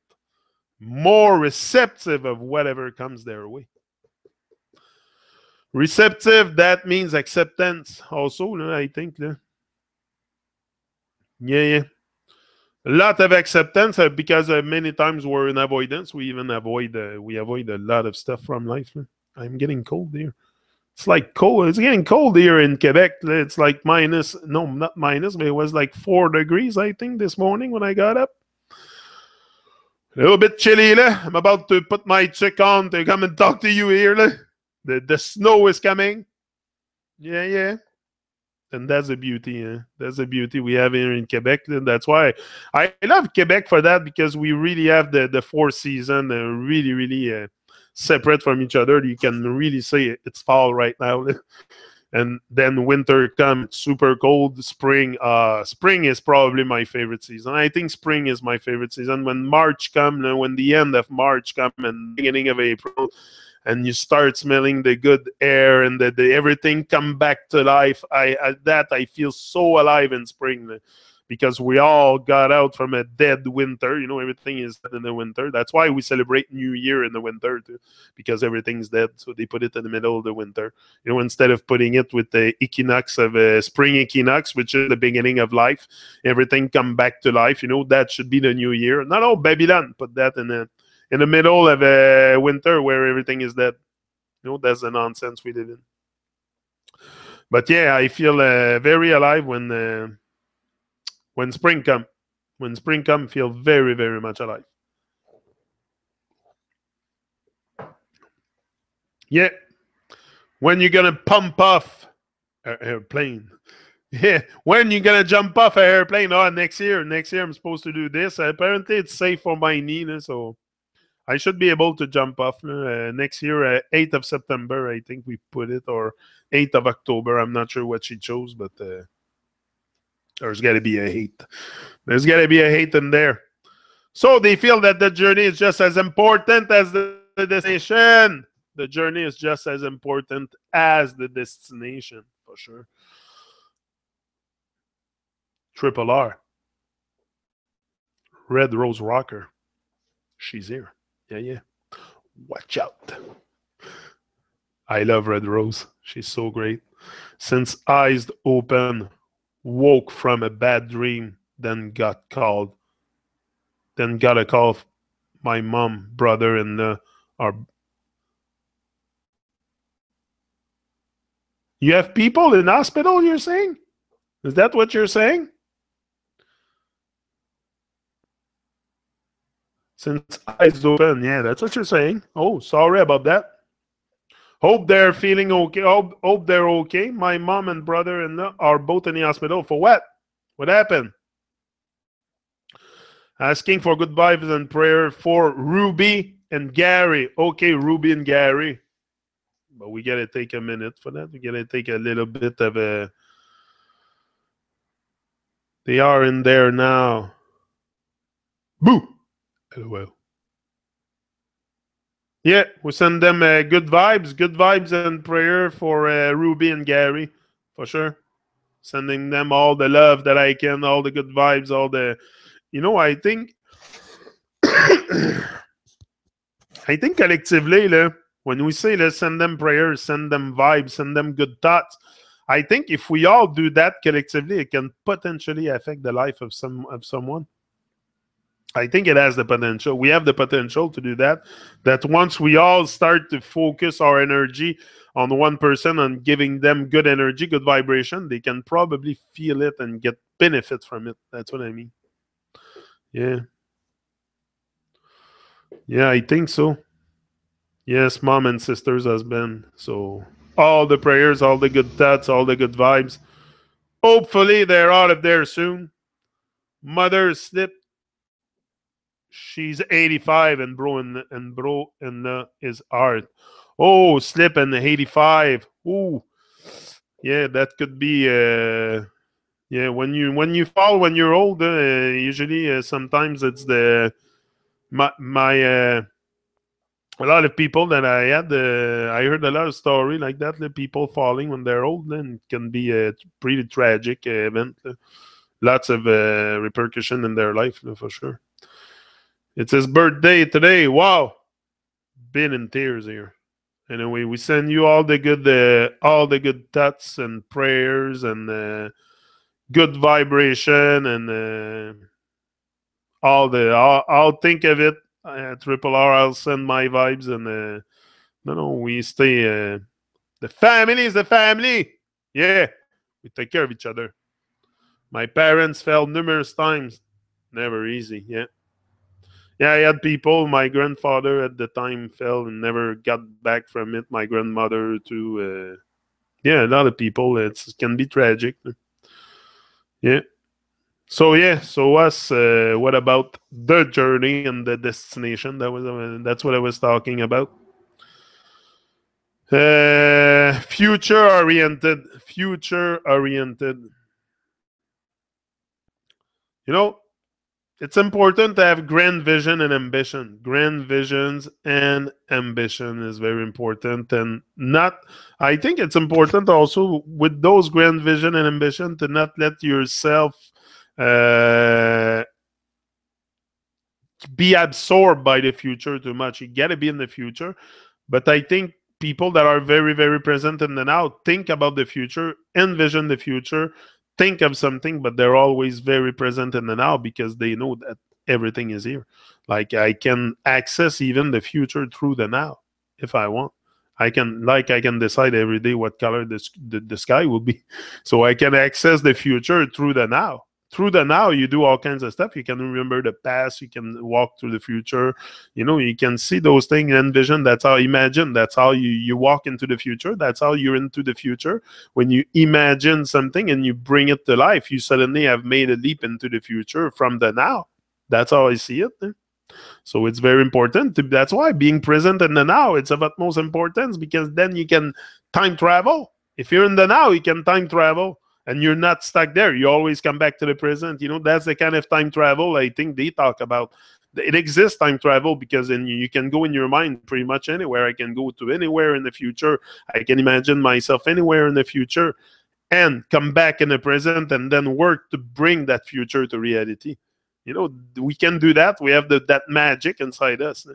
more receptive of whatever comes their way. Receptive, that means acceptance also, I think. Yeah. A lot of acceptance because many times we're in avoidance. We even avoid a lot of stuff from life. I'm getting cold here. It's like cold. It's getting cold here in Quebec. It's like minus, no, not minus, but it was like 4 degrees, I think, this morning when I got up. A little bit chilly. I'm about to put my chick on to come and talk to you here. The snow is coming. Yeah. And that's the beauty. That's the beauty we have here in Quebec. And that's why I love Quebec for that, because we really have the 4 seasons really separate from each other. You can really say it's fall right now. And then winter comes, super cold. Spring is probably my favorite season. I think spring is my favorite season. When March comes, when the end of March comes and beginning of April, and you start smelling the good air and the everything come back to life. I feel so alive in spring, because we all got out from a dead winter. Everything is dead in the winter. That's why we celebrate New Year in the winter too, because everything's dead. So they put it in the middle of the winter. Instead of putting it with the equinox of spring equinox, which is the beginning of life, everything come back to life. That should be the New Year. Not all Babylon put that in the middle of a winter where everything is dead. That's the nonsense we live in. But yeah, I feel very alive when spring comes. When spring comes, feel very, very much alive. Yeah. When you're going to pump off an airplane. Yeah. When you're going to jump off an airplane. Next year I'm supposed to do this. Apparently it's safe for my knee. So I should be able to jump off next year, 8th of September, I think we put it, or 8th of October. I'm not sure what she chose, but there's got to be a hate. There's got to be a hate in there. So they feel that the journey is just as important as the destination. The journey is just as important as the destination, for sure. Triple R, Red Rose Rocker. She's here. Yeah, yeah. Watch out. I love Red Rose. She's so great. Since eyes open, woke from a bad dream, then got a call. My mom, brother, and our. You have people in hospital. You're saying? Is that what you're saying? Since eyes open, yeah, that's what you're saying. Oh, sorry about that. Hope they're feeling okay. Hope they're okay. My mom and brother-in-law are both in the hospital. For what? What happened? Asking for good vibes and prayer for Ruby and Gary. Okay, Ruby and Gary. But we gotta take a minute for that. We gotta take a little bit of a. They are in there now. Boo! LOL. Yeah, we send them good vibes and prayer for Ruby and Gary, for sure. Sending them all the love that I can, all the good vibes, all the. I think. I think collectively, when we say let's send them prayers, send them vibes, send them good thoughts, I think if we all do that collectively, it can potentially affect the life of someone. I think it has the potential. We have the potential to do that. That once we all start to focus our energy on one person and giving them good energy, good vibration, they can probably feel it and get benefit from it. That's what I mean. Yeah. Yeah, I think so. Yes, mom and sister's husband. So all the prayers, all the good thoughts, all the good vibes. Hopefully they're out of there soon. Mother slipped. She's 85 and bro is hard. Oh, slip and 85. Ooh. Yeah, that could be yeah, when you fall when you're old, usually sometimes it's the my a lot of people that I had, I heard a lot of story like that. The people falling when they're old, then it can be a pretty tragic event. Lots of repercussion in their life, for sure. It's his birthday today. Wow, been in tears here. Anyway, we send you all the good thoughts and prayers and good vibration and all the. I'll think of it. Triple R. I'll send my vibes and no, we stay. The family is the family. Yeah, we take care of each other. My parents fell numerous times. Never easy. Yeah. Yeah, I had people. My grandfather at the time fell and never got back from it. My grandmother too. Yeah, a lot of people. It can be tragic. Yeah. So yeah. So us. What about the journey and the destination? That's what I was talking about. Future oriented. Future oriented. You know, it's important to have grand vision and ambition. Grand visions and ambition is very important, and not. I think it's important also with those grand vision and ambition to not let yourself uh, be absorbed by the future too much. You got to be in the future, but I think people that are very, very present in the now think about the future, envision the future, think of something, but they're always very present in the now because they know that everything is here. Like I can access even the future through the now if I want. I can decide every day what color the sky will be. So I can access the future through the now. Through the now, you do all kinds of stuff. You can remember the past. You can walk through the future. You can see those things, envision. That's how imagine. That's how you walk into the future. That's how you're into the future. When you imagine something and you bring it to life, you suddenly have made a leap into the future from the now. That's how I see it. So it's very important. That's why being present in the now, it's of utmost importance, because then you can time travel. If you're in the now, you can time travel and you're not stuck there. You always come back to the present. That's the kind of time travel I think they talk about. It exists, time travel, because then you can go in your mind pretty much anywhere. I can go to anywhere in the future. I can imagine myself anywhere in the future and come back in the present and then work to bring that future to reality. We can do that. We have that magic inside us.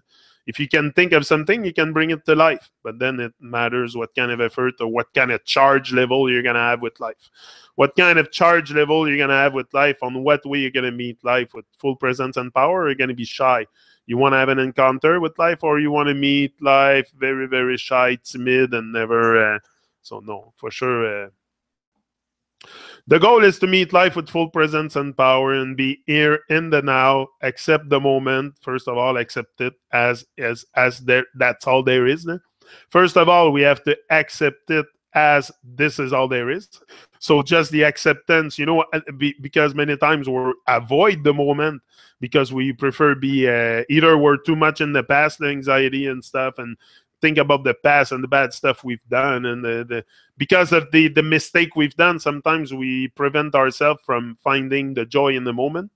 If you can think of something, you can bring it to life. But then it matters what kind of effort or what kind of charge level you're going to have with life. What kind of charge level you're going to have with life, on what way you're going to meet life, with full presence and power, or you're going to be shy. You want to have an encounter with life, or you want to meet life very, very shy, timid, and never. So no, for sure. The goal is to meet life with full presence and power and be here in the now, accept the moment. First of all, accept it as there. That's all there is. First of all, we have to accept it as this is all there is. So just the acceptance, because many times we avoid the moment because we prefer be either we're too much in the past, the anxiety and stuff, and think about the past and the bad stuff we've done, and because of the mistake we've done, sometimes we prevent ourselves from finding the joy in the moment.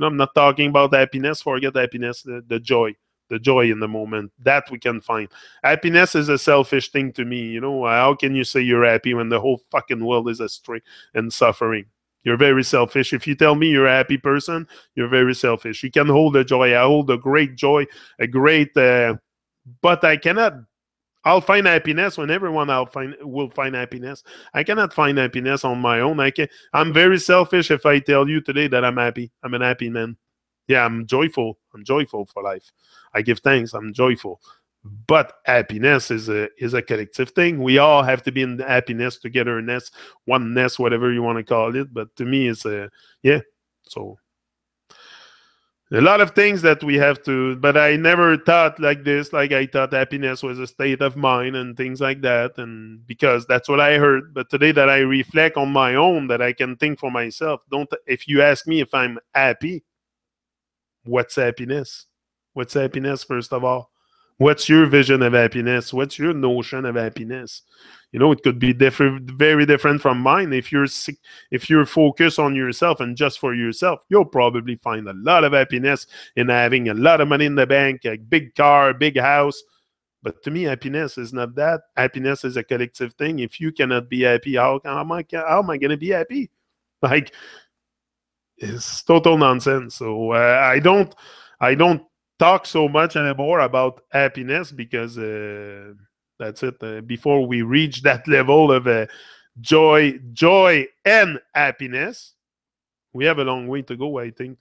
I'm not talking about happiness. Forget happiness. The joy in the moment that we can find. Happiness is a selfish thing to me. How can you say you're happy when the whole fucking world is astray and suffering? You're very selfish. If you tell me you're a happy person, you're very selfish. You can hold a joy. I hold a great joy, a great. But I cannot. I'll find happiness when everyone will find happiness. I cannot find happiness on my own. I'm very selfish if I tell you today that I'm happy. I'm an happy man. Yeah, I'm joyful. I'm joyful for life. I give thanks. I'm joyful. But happiness is a collective thing. We all have to be in happiness, togetherness, oneness, whatever you want to call it. But to me, it's yeah. So a lot of things that we have to, but I never thought like this. Like, I thought happiness was a state of mind and things like that, and because that's what I heard. But today that I reflect on my own, that I can think for myself, if you ask me if I'm happy, what's happiness? What's happiness, first of all? What's your vision of happiness? What's your notion of happiness? It could be different, very different from mine. If you're focused on yourself and just for yourself, you'll probably find a lot of happiness in having a lot of money in the bank, a big car, a big house. But to me, happiness is not that. Happiness is a collective thing. If you cannot be happy, how am I going to be happy? Like, it's total nonsense. So I don't talk so much anymore about happiness, because that's it. Before we reach that level of joy and happiness, we have a long way to go, I think,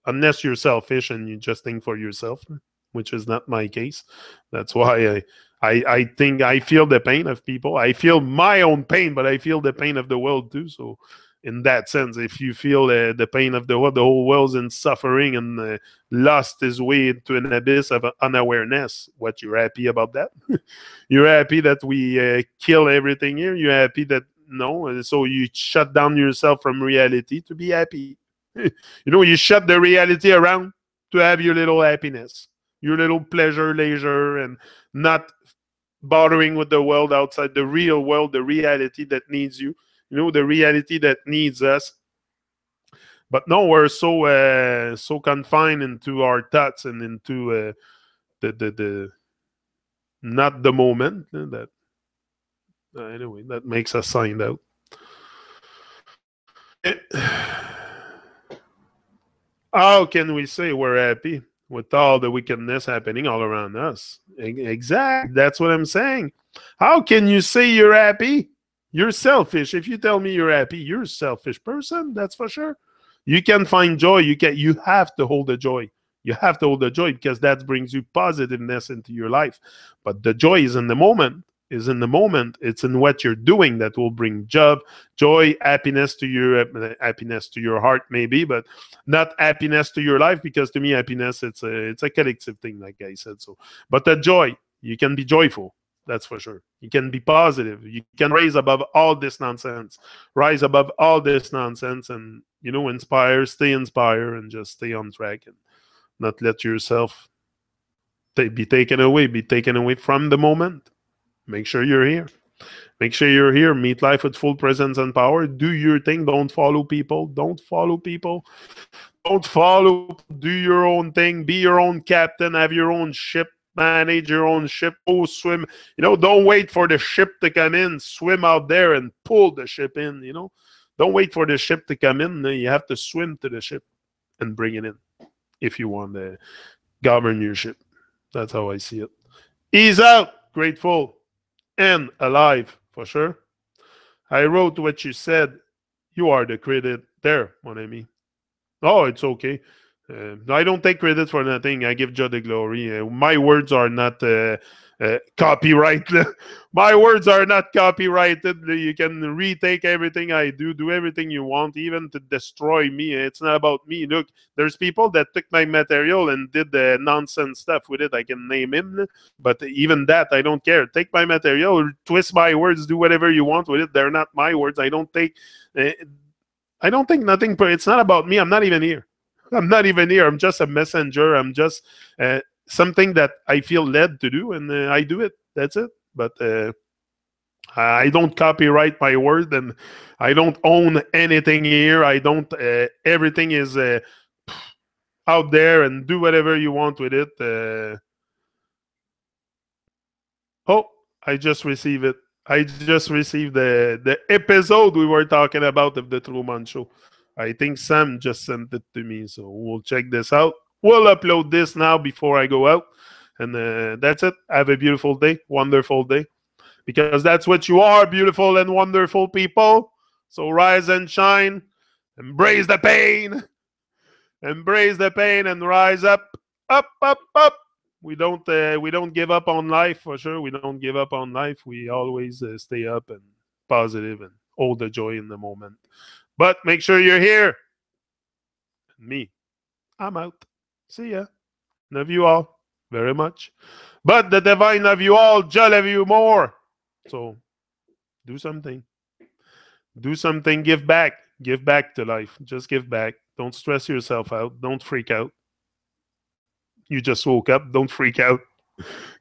unless you're selfish and you just think for yourself, which is not my case. That's why I think I feel the pain of people. I feel my own pain, but I feel the pain of the world too. So in that sense, if you feel the pain of the whole world's in suffering and lost his way into an abyss of unawareness, what, you're happy about that? You're happy that we kill everything here? You're happy that, no? So you shut down yourself from reality to be happy. You shut the reality around to have your little happiness, your little pleasure, leisure, and not bothering with the world outside, the real world, the reality that needs you. The reality that needs us. But no, we're so confined into our thoughts and into the not the moment, that anyway, that makes us find out. How can we say we're happy with all the wickedness happening all around us? Exactly. That's what I'm saying. How can you say you're happy? You're selfish. If you tell me you're happy, you're a selfish person. That's for sure. You can find joy. You have to hold the joy. You have to hold the joy, because that brings you positiveness into your life. But the joy is in the moment. It's in what you're doing that will bring joy, happiness to your heart, maybe, but not happiness to your life. Because to me, happiness, it's a collective thing, like I said. So, but the joy, you can be joyful. That's for sure. You can be positive. You can rise above all this nonsense. Rise above all this nonsense, and inspire, stay inspired, and just stay on track. And Not let yourself be taken away from the moment. Make sure you're here. Make sure you're here. Meet life with full presence and power. Do your thing. Don't follow people. Don't follow people. Don't follow people. Do your own thing. Be your own captain. Have your own ship. Manage your own ship. Go swim. Don't wait for the ship to come in. Swim out there and pull the ship in. Don't wait for the ship to come in. You have to swim to the ship and bring it in if you want to govern your ship. That's how I see it. Ease out. Grateful and alive, for sure. I wrote what you said. You are the credit there, mon ami. Oh, it's okay. I don't take credit for nothing. I give God the glory. My words are not copyrighted. My words are not copyrighted. You can retake everything I do everything you want, even to destroy me. It's not about me. Look, there's people that took my material and did the nonsense stuff with it. I can name him, but even that, I don't care. Take my material, twist my words, do whatever you want with it. They're not my words. I don't think nothing. It's not about me. I'm not even here. I'm just a messenger. I'm just something that I feel led to do, and I do it. That's it. But I don't copyright my word, and I don't own anything here. I don't. Everything is out there, and do whatever you want with it. Oh, I just received it. I just received the episode we were talking about of the Truman Show. I think Sam just sent it to me, so we'll check this out. We'll upload this now before I go out. And that's it. Have a beautiful day, wonderful day. Because that's what you are, beautiful and wonderful people. So rise and shine. Embrace the pain. Embrace the pain and rise up, up, up, up. We don't give up on life, for sure. We don't give up on life. We always stay up and positive and hold the joy in the moment. But make sure you're here. Me, I'm out. See ya. Love you all very much. But the divine love you all, Jah love you more. So do something. Do something. Give back. Give back to life. Just give back. Don't stress yourself out. Don't freak out. You just woke up. Don't freak out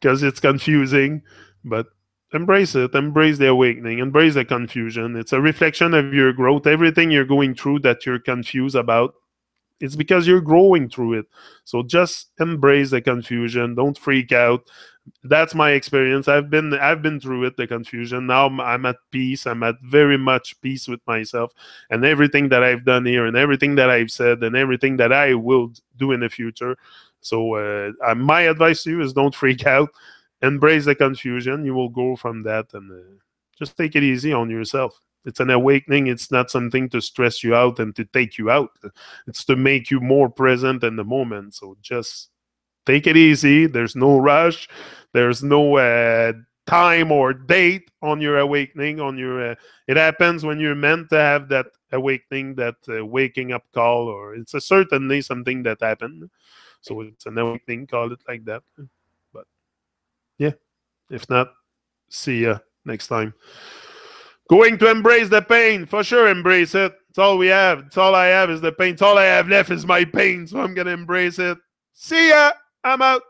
because it's confusing. But embrace it. Embrace the awakening. Embrace the confusion. It's a reflection of your growth. Everything you're going through that you're confused about, it's because you're growing through it. So just embrace the confusion. Don't freak out. That's my experience. I've been through it, the confusion. Now I'm at peace. I'm at very much peace with myself and everything that I've done here and everything that I've said and everything that I will do in the future. So my advice to you is don't freak out. Embrace the confusion. You will go from that, and just take it easy on yourself. It's an awakening. It's not something to stress you out and to take you out. It's to make you more present in the moment. So just take it easy. There's no rush. There's no time or date on your awakening. It happens when you're meant to have that awakening, that waking up call, or it's certainly something that happened. So it's an awakening. Call it like that. But yeah, if not, see ya next time. Going to embrace the pain. For sure, embrace it. It's all we have. It's all I have is the pain. It's all I have left is my pain. So I'm going to embrace it. See ya. I'm out.